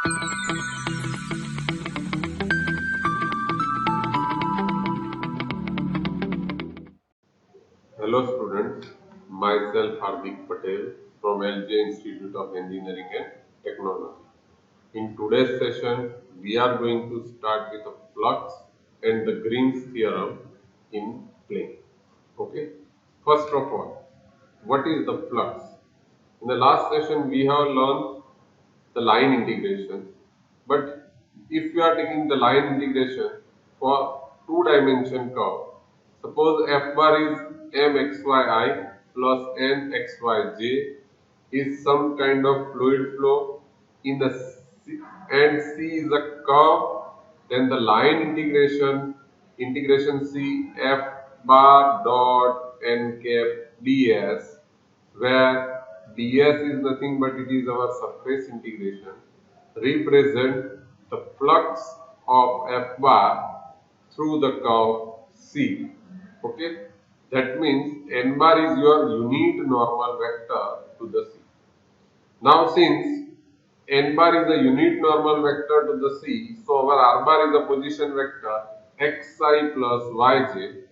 Hello students, myself Hardik Patel from LJ Institute of Engineering and Technology. In today's session, we are going to start with the flux and the Green's theorem in plane. Okay. First of all, what is the flux? In the last session, we have learned the line integration. But if you are taking the line integration for two-dimension curve, suppose f bar is mxyi plus nxyj is some kind of fluid flow in the C, and C is a curve, then the line integration C f bar dot n cap ds, where ds is nothing but it is our surface integration, represent the flux of f bar through the curve C. Okay, that means n bar is your unit normal vector to the C. Now, since n bar is a unit normal vector to the C, so our r bar is a position vector xi plus yj,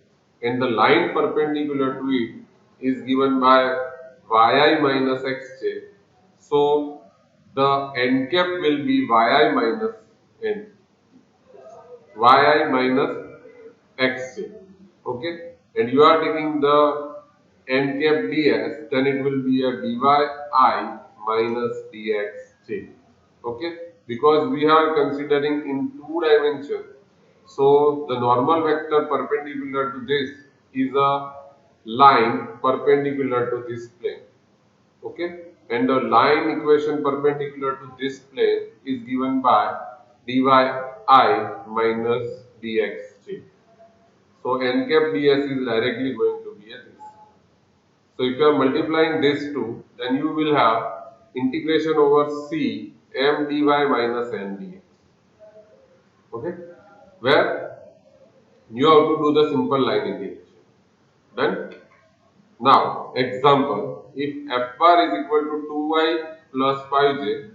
and the line perpendicular to it is given by yi minus xj. So, the n cap will be yi minus n, yi minus xj. Okay, and you are taking the n cap ds, then it will be a dy I minus dxj. Okay, because we are considering in two dimensions, so the normal vector perpendicular to this is a line perpendicular to this plane. Okay, and the line equation perpendicular to this plane is given by dy I minus dxj. So n cap ds is directly going to be a this. So if you are multiplying this two, then you will have integration over C m dy minus n dx. Okay, where you have to do the simple line integration. Done. Now example, if f bar is equal to 2y plus 5j,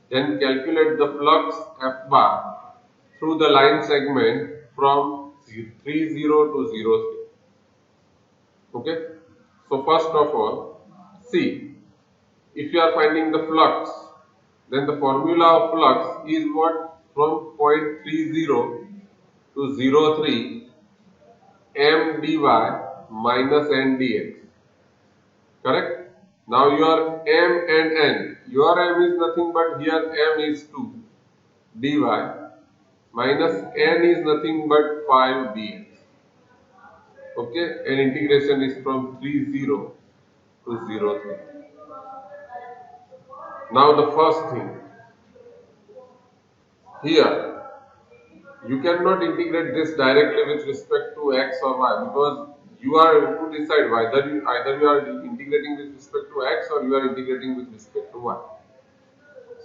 then calculate the flux f bar through the line segment from 30 to 03. Okay. So first of all, see, if you are finding the flux, then the formula of flux is what? From point 30 to 03 m dy minus n dx. Correct? Now your m and n, your m is nothing but here m is 2 dy minus n is nothing but 5 dx. Okay, and integration is from 30 to 03. Now the first thing, here you cannot integrate this directly with respect to x or y, because you are to decide whether either you are integrating with respect to x or you are integrating with respect to y.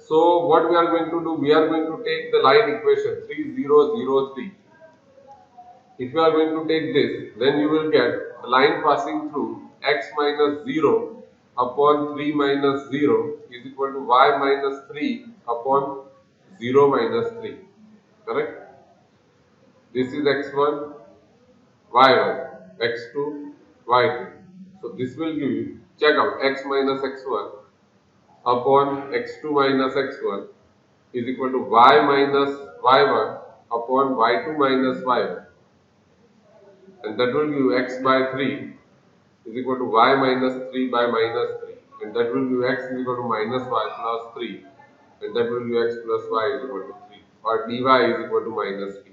So what we are going to do, we are going to take the line equation 3003. If you are going to take this, then you will get the line passing through x minus 0 upon 3 minus 0 is equal to y minus 3 upon 0 minus 3. Correct? This is x1, y1, x2, y2. So this will give you, check out, x minus x1 upon x2 minus x1 is equal to y minus y1 upon y2 minus y1. And that will give x by 3 is equal to y minus 3 by minus 3. And that will give x is equal to minus y plus 3. And that will give x plus y is equal to 3. Or dy is equal to minus dx.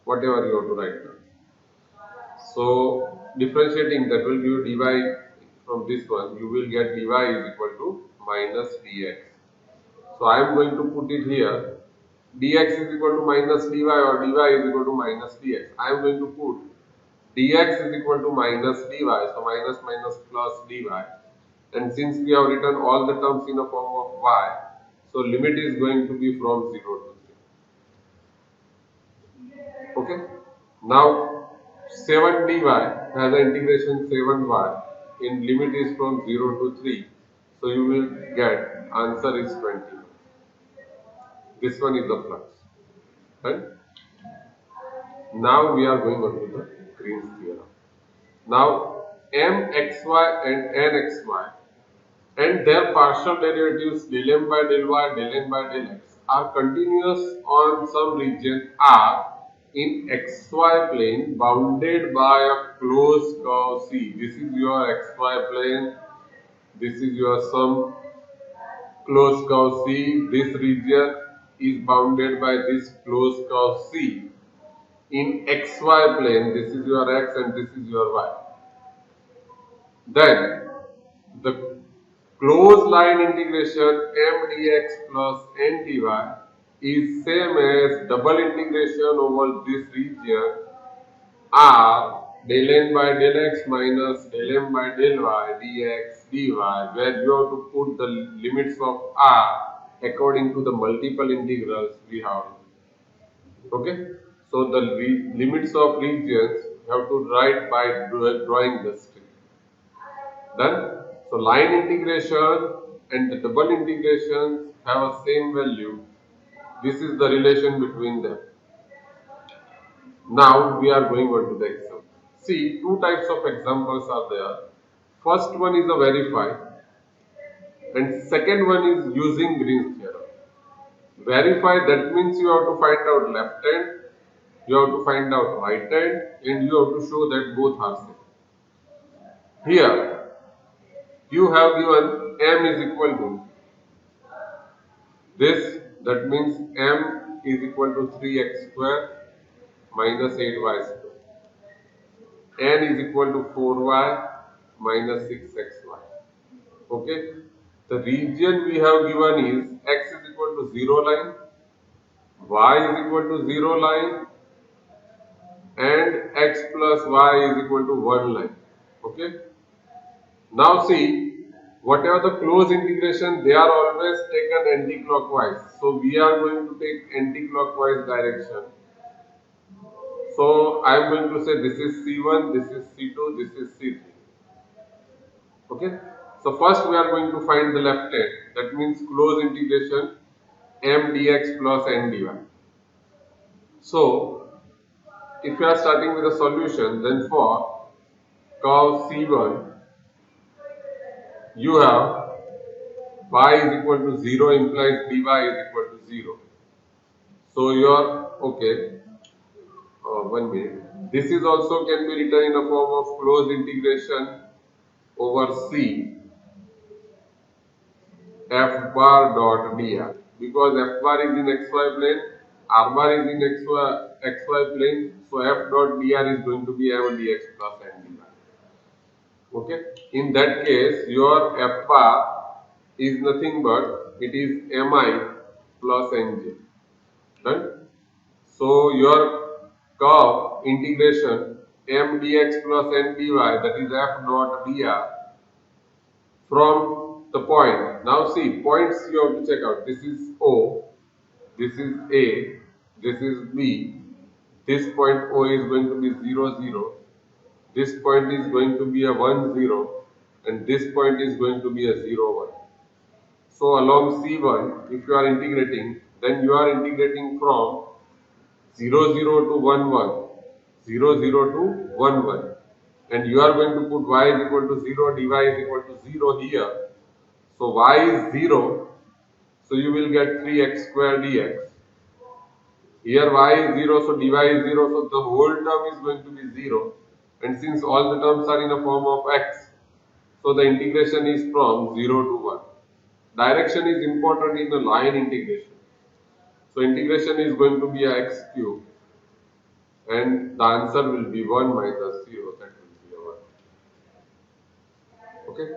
Whatever you have to write down. So differentiating, that will give dy from this one, you will get dy is equal to minus dx. So I am going to put it here, dx is equal to minus dy or dy is equal to minus dx. I am going to put dx is equal to minus dy, so minus minus plus dy. And since we have written all the terms in the form of y, so limit is going to be from 0 to 3. Okay. Now 7 dy has an integration 7y, in limit is from 0 to 3. So you will get answer is 20. This one is the flux. And now we are going on to the Green's theorem. Now mxy and nxy and their partial derivatives del m by del y, del n by del x are continuous on some region R in xy plane bounded by a closed curve C. This is your xy plane. This is your some closed curve C. This region is bounded by this closed curve C. In xy plane, this is your x and this is your y. Then the closed line integration m dx plus n dy is same as double integration over this region r del n by del x minus del m by del y dx dy, where you have to put the limits of r according to the multiple integrals we have. Okay, so the limits of regions you have to write by drawing the strip. Done. So line integration and the double integrations have a same value. This is the relation between them. Now we are going on to the example. See, two types of examples are there. First one is a verify and second one is using Green's theorem. Verify, that means you have to find out left hand, you have to find out right hand, and you have to show that both are same. Here you have given m is equal to this, that means m is equal to 3x square minus 8y square. N is equal to 4y minus 6xy. Okay. The region we have given is x is equal to 0 line, y is equal to 0 line, and x plus y is equal to 1 line. Okay. Now see, whatever the closed integration, they are always taken anti-clockwise. So we are going to take anti-clockwise direction. So I am going to say this is C1, this is C2, this is C3. Okay. So first we are going to find the left hand. That means close integration m dx plus n dy. So if you are starting with a solution, then for curve C1 you have y is equal to 0 implies dy is equal to 0. So your okay. 1 minute. This is also can be written in a form of closed integration over C f bar dot dr, because f bar is in xy plane, r bar is in xy plane, so f dot dr is going to be m dx plus n dy. Okay, in that case your f bar is nothing but it is mi plus nj. Done. So your curve integration m dx plus n dy, that is f dot dr from the point. Now see, points you have to check out. This is O, this is A, this is B. This point O is going to be 0, 0. This point is going to be a 1, 0. And this point is going to be a 0, 1. So along C1, if you are integrating, then you are integrating from 0, 0 to 1, 1. 0, 0 to 1, 1. And you are going to put y is equal to 0, dy is equal to 0 here. So y is 0, so you will get 3x square dx. Here y is 0, so dy is 0, so the whole term is going to be 0. And since all the terms are in a form of x, so the integration is from 0 to 1. Direction is important in the line integration. So integration is going to be a x cube, and the answer will be 1 minus 0, that will be a 1. Okay.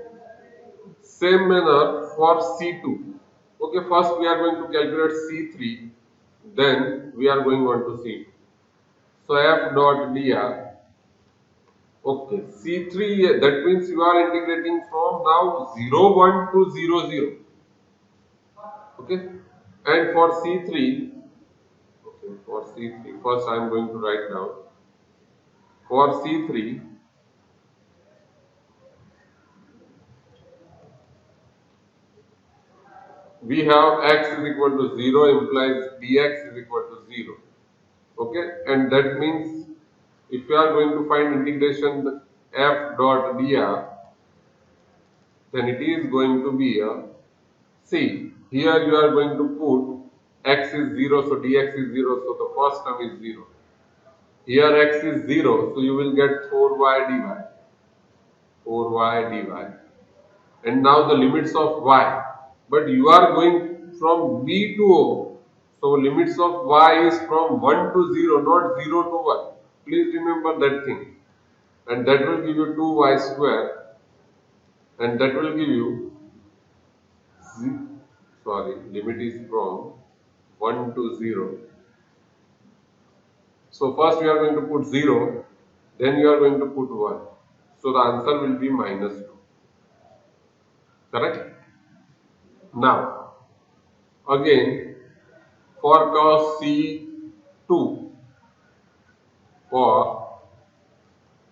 Same manner for C2. Okay, first we are going to calculate C3, then we are going on to C2. So f dot dr. Okay, C3, that means you are integrating from now 0, 1 to 0, 0. Okay, and for C3, okay, for C3, first I am going to write down. For C3, we have x is equal to 0 implies dx is equal to 0. Okay, and that means if you are going to find integration f dot dr, then it is going to be a, see, here you are going to put x is 0, so dx is 0, so the first term is 0. Here x is 0, so you will get 4y dy. 4y dy. And now the limits of y. But you are going from b to o. So limits of y is from 1 to 0, not 0 to 1. Please remember that thing. And that will give you 2y square. And that will give you, sorry, limit is from 1 to 0. So first you are going to put 0, then you are going to put 1. So the answer will be minus 2. Correct? Now, again, for cos C2, for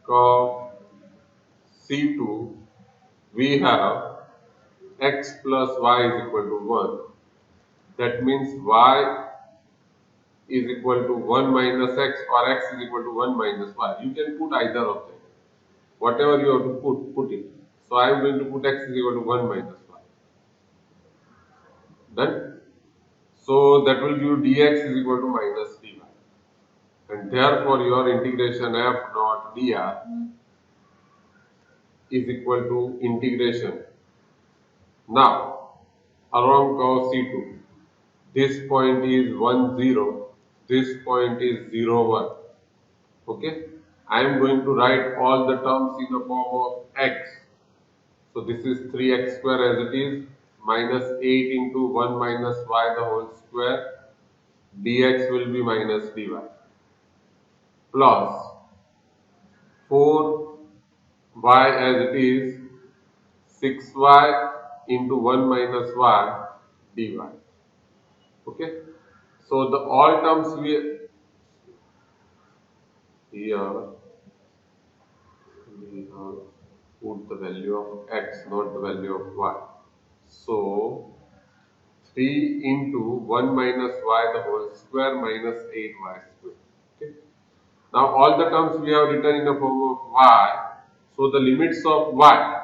cos C2, we have x plus y is equal to 1. That means y is equal to 1 minus x or x is equal to 1 minus y. You can put either of them. Whatever you have to put it. So I am going to put x is equal to 1 minus y. Done? So that will give dx is equal to minus dy. And therefore your integration f dot dr is equal to integration. Now, along cos C2, this point is 1, 0, this point is 0, 1. Okay? I am going to write all the terms in the form of x. So this is 3x square as it is, minus 8 into 1 minus y the whole square, dx will be minus dy, plus 4y as it is, 6y into 1 minus y dy. Okay, so the all terms we here we have put the value of x, not the value of y. So 3 into 1 minus y the whole square minus 8y square. Okay. Now all the terms we have written in the form of y. So the limits of y.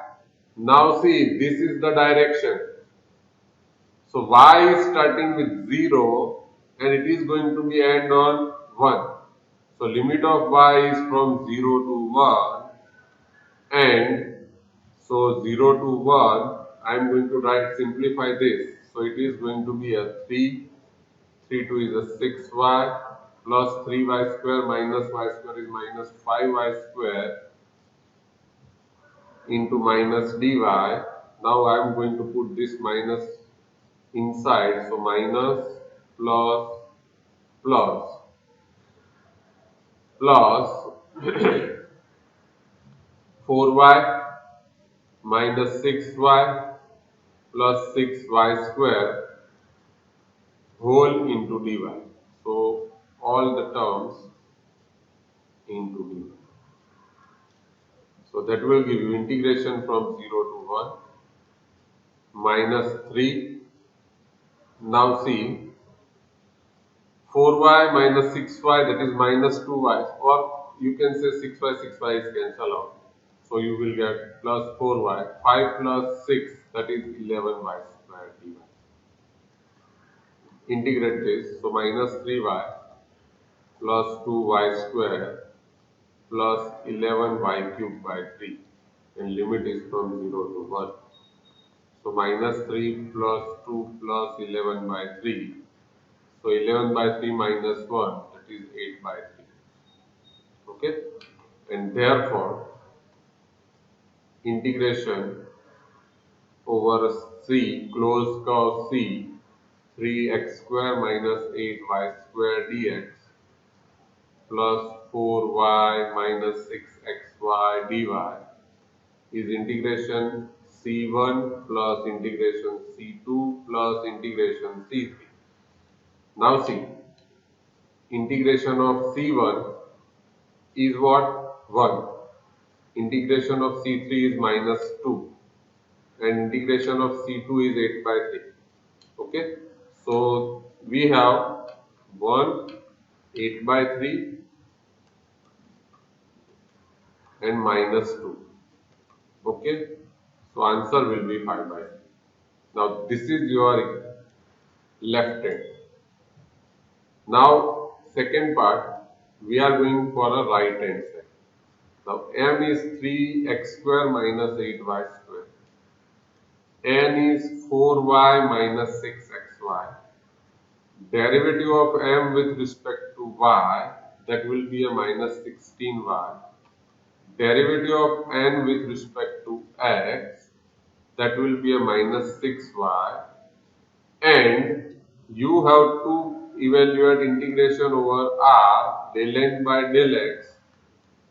Now see, this is the direction. So y is starting with 0 and it is going to be end on 1. So limit of y is from 0 to 1 and so 0 to 1 I am going to write simplify this. So it is going to be a 3, 3 2 is a 6y plus 3y square minus y square is minus 5y square into minus dy. Now I am going to put this minus inside, so minus plus plus plus 4y minus 6y plus 6y square whole into dy. So all the terms into dy. So that will give you integration from 0 to 1 minus 3. Now see, 4y minus 6y, that is minus 2y, or you can say 6y, 6y is cancelled out. So you will get plus 4y, 5 plus 6, that is 11y square dy. Integrate this, so minus 3y plus 2y square plus 11y cube by 3, and limit is from 0 to 1. So minus 3 plus 2 plus 11 by 3. So 11 by 3 minus 1, that is 8 by 3. Okay? And therefore, integration over C, close curve C, 3x square minus 8y square dx plus 4y minus 6xy dy is integration C1 plus integration C2 plus integration C3. Now see, integration of C1 is what? 1. Integration of C3 is minus 2. And integration of C2 is 8 by 3. Okay, so we have 1 8 by 3 and minus 2. Okay, so answer will be 5 by 3. Now this is your left hand. Now second part, we are going for a right hand side. Now m is 3x square minus 8y square. N is 4y minus 6xy. Derivative of m with respect to y, that will be a minus 16y. Derivative of n with respect to x, that will be a minus 6y. And you have to evaluate integration over r del n by del x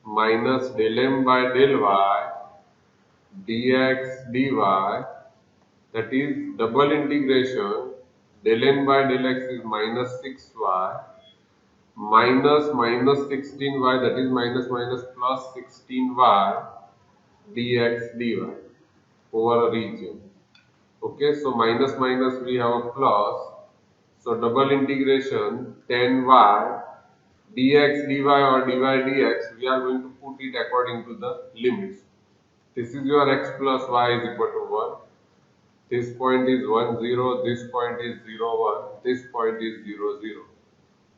minus del m by del y dx dy, that is double integration del n by del x is minus 6y minus minus 16y, that is minus minus plus 16y dx dy over a region. Okay, so minus minus we have a plus, so double integration 10y dx dy or dy dx, we are going to put it according to the limits. This is your x plus y is equal to 1. This point is 1 0, this point is 0 1, this point is 0 0.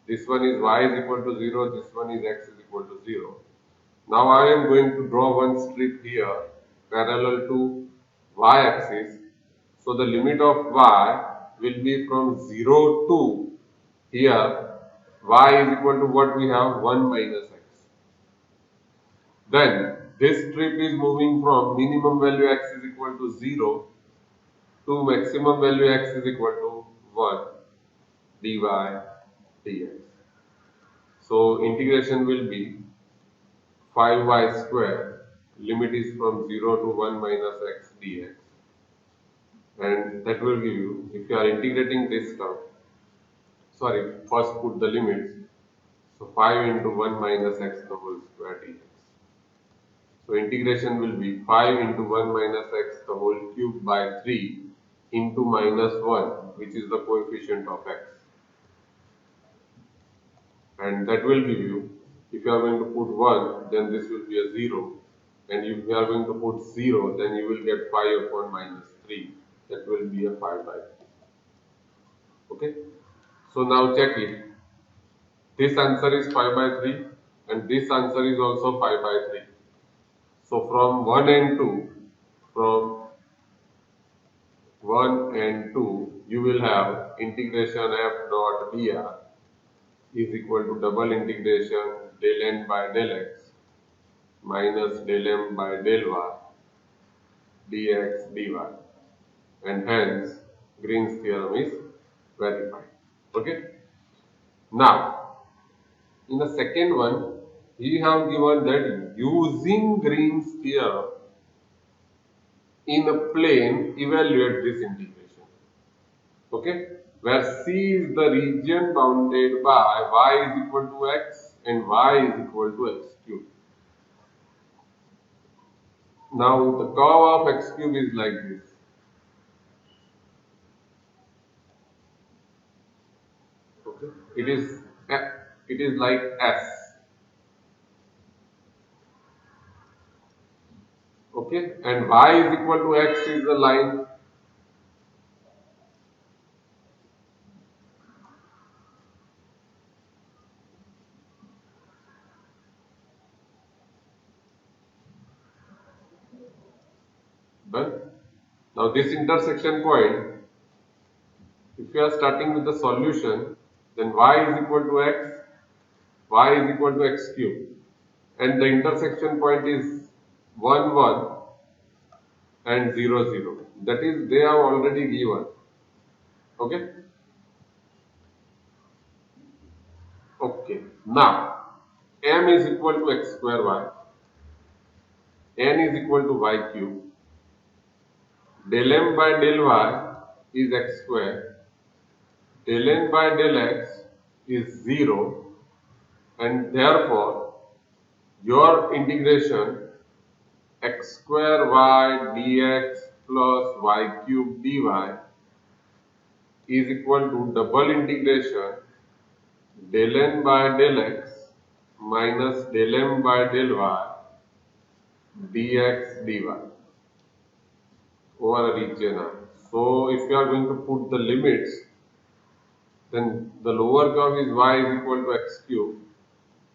This one is y is equal to 0, this one is x is equal to 0. Now I am going to draw one strip here parallel to y axis. So the limit of y will be from 0 to here. Y is equal to what we have, 1 minus x. Then this strip is moving from minimum value x is equal to 0 to maximum value x is equal to 1 dy dx. So integration will be 5y square, limit is from 0 to 1 minus x dx, and that will give you, if you are integrating this term, sorry, first put the limits, so 5 into 1 minus x the whole square dx. So integration will be 5 into 1 minus x the whole cube by 3 into minus 1, which is the coefficient of x. And that will give you, if you are going to put 1, then this will be a 0. And if you are going to put 0, then you will get 5 upon minus 3. That will be a 5 by 3. Okay. So now check it. This answer is 5 by 3 and this answer is also 5 by 3. So from 1 and 2, from 1 and 2, you will have integration f dot dr is equal to double integration del n by del x minus del m by del y dx dy, and hence Green's theorem is verified. Okay. Now in the second one, he have given that using Green's theorem in a plane evaluate this integration. Okay, where C is the region bounded by y is equal to x and y is equal to x cube. Now the curve of x cube is like this. Okay, it is like S. Okay, and y is equal to x is the line. Done. Now this intersection point, if you are starting with the solution, then y is equal to x, y is equal to x cube, and the intersection point is 1 1 and 0 0. That is, they are already given. Okay. Okay. Now m is equal to x square y, n is equal to y cube, del m by del y is x square, del n by del x is 0, and therefore your integration x square y dx plus y cube dy is equal to double integration del n by del x minus del m by del y dx dy over a region R. So if you are going to put the limits, then the lower curve is y is equal to x cube,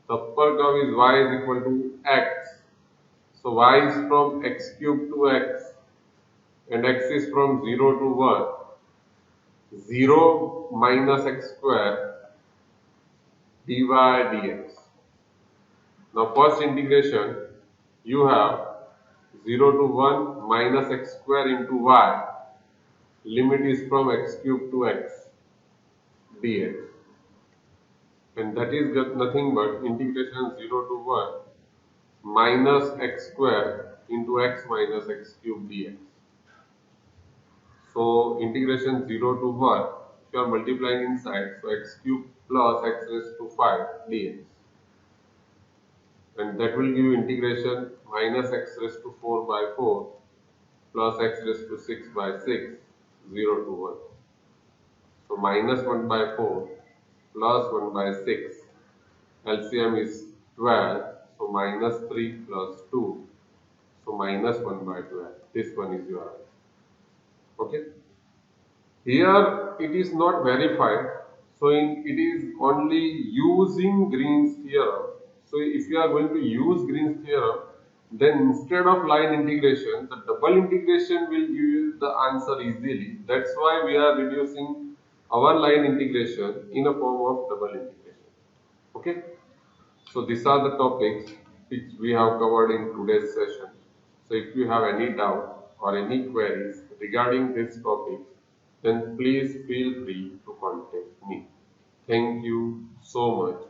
the upper curve is y is equal to x. So y is from x cube to x and x is from 0 to 1. 0 minus x square dy dx. Now first integration, you have 0 to 1 minus x square into y. Limit is from x cube to x dx. And that is nothing but integration 0 to 1 minus x square into x minus x cube dx. So integration 0 to 1, if you are multiplying inside, so x cube plus x raised to 5 dx. And that will give you integration minus x raised to 4 by 4 plus x raised to 6 by 6, 0 to 1. So minus 1 by 4 plus 1 by 6. LCM is 12. So minus 3 plus 2. So minus 1 by 12. This one is your answer. Okay. Here it is not verified. So it is only using Green's theorem. So if you are going to use Green's theorem, then instead of line integration, the double integration will give you the answer easily. That's why we are reducing our line integration in a form of double integration. Okay. So these are the topics which we have covered in today's session. So if you have any doubt or any queries regarding this topic, then please feel free to contact me. Thank you so much.